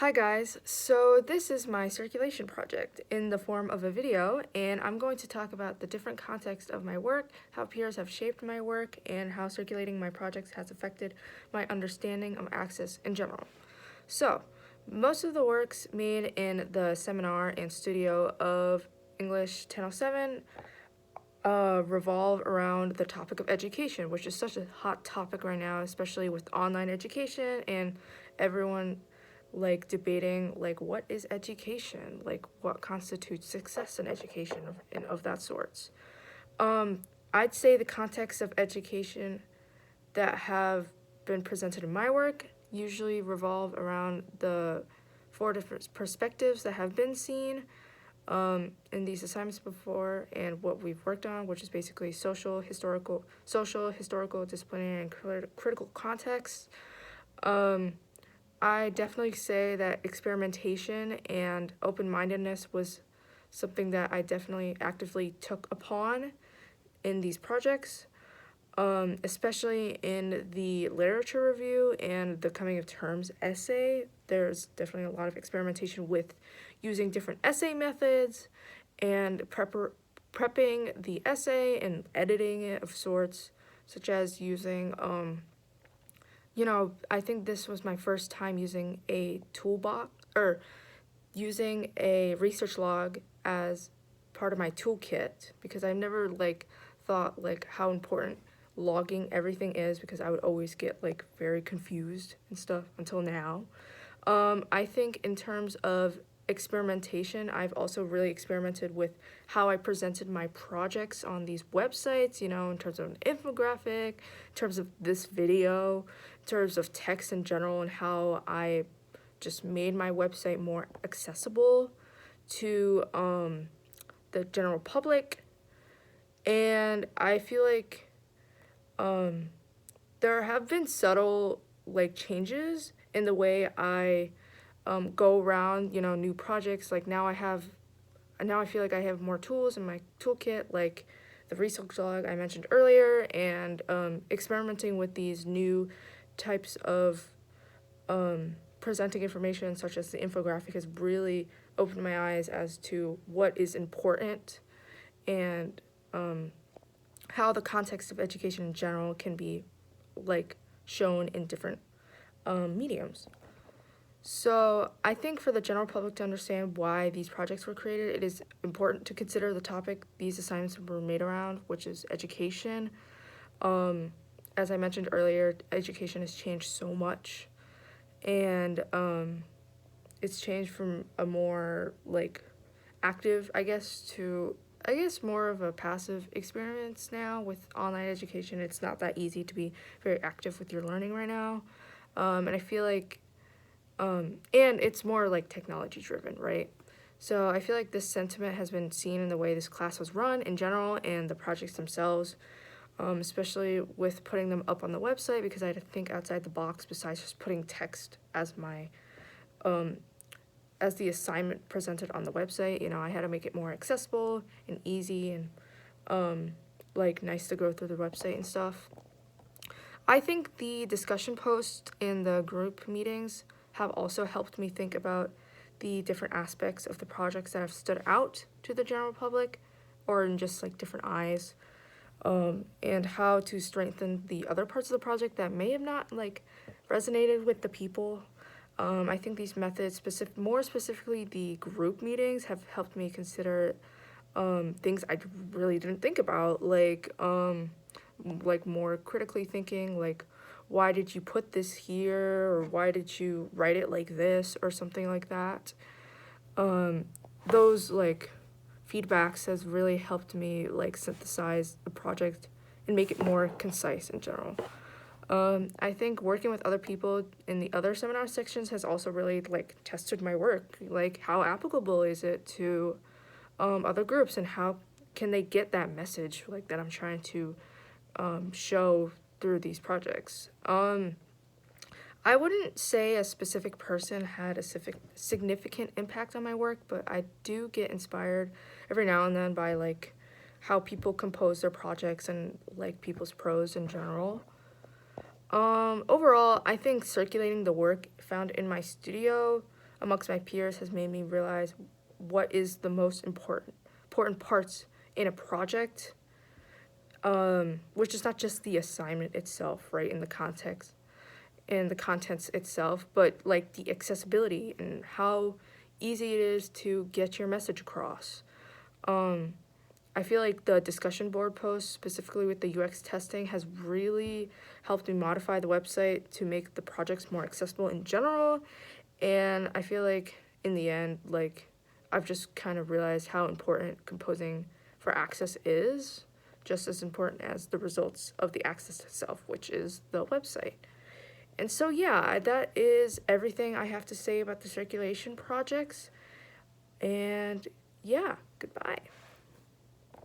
Hi guys, so this is my circulation project in the form of a video, and I'm going to talk about the different context of my work, how peers have shaped my work, and how circulating my projects has affected my understanding of Access in general. So, most of the works made in the seminar and studio of English 1007 revolve around the topic of education, which is such a hot topic right now, especially with online education and everyone debating what is education, what constitutes success in education of that sorts. I'd say the context of education that have been presented in my work usually revolve around the four different perspectives that have been seen in these assignments before, and what we've worked on, which is basically social, historical, disciplinary, and critical context. I definitely say that experimentation and open-mindedness was something that I definitely actively took upon in these projects, especially in the literature review and the coming of terms essay. There's definitely a lot of experimentation with using different essay methods and prepping the essay and editing it of sorts, such as using I think this was my first time using a toolbox or using a research log as part of my toolkit, because I've never thought how important logging everything is, because I would always get very confused and stuff until now. I think in terms of experimentation, I've also really experimented with how I presented my projects on these websites, in terms of an infographic, in terms of this video, in terms of text in general, and how I just made my website more accessible to the general public. And I feel like there have been subtle changes in the way I go around new projects. Now I feel like I have more tools in my toolkit, like the research log I mentioned earlier, and experimenting with these new types of presenting information, such as the infographic, has really opened my eyes as to what is important, and how the context of education in general can be shown in different mediums. So I think for the general public to understand why these projects were created, it is important to consider the topic these assignments were made around, which is education. As I mentioned earlier, education has changed so much, and it's changed from a more active, to more of a passive experience now. With online education, it's not that easy to be very active with your learning right now, and I feel and it's more technology driven, right? So I feel like this sentiment has been seen in the way this class was run in general and the projects themselves, especially with putting them up on the website, because I had to think outside the box besides just putting text as my as the assignment presented on the website. I had to make it more accessible and easy, and nice to go through the website and stuff. I think the discussion posts in the group meetings have also helped me think about the different aspects of the projects that have stood out to the general public, or in just different eyes, and how to strengthen the other parts of the project that may have not resonated with the people. I think these methods, more specifically the group meetings, have helped me consider things I really didn't think about, more critically thinking, why did you put this here, or why did you write it like this, or something like that. Those feedbacks has really helped me synthesize the project and make it more concise in general. I think working with other people in the other seminar sections has also really tested my work. How applicable is it to other groups, and how can they get that message that I'm trying to show through these projects. I wouldn't say a specific person had a significant impact on my work, but I do get inspired every now and then by how people compose their projects and people's prose in general. Overall, I think circulating the work found in my studio amongst my peers has made me realize what is the most important parts in a project, which is not just the assignment itself, right, in the context and the contents itself, but like the accessibility and how easy it is to get your message across. I feel like the discussion board post, specifically with the UX testing, has really helped me modify the website to make the projects more accessible in general. And I feel like in the end, like, I've just kind of realized how important composing for access is, just as important as the results of the access itself, which is the website. And so, yeah, that is everything I have to say about the circulation projects. And yeah, goodbye.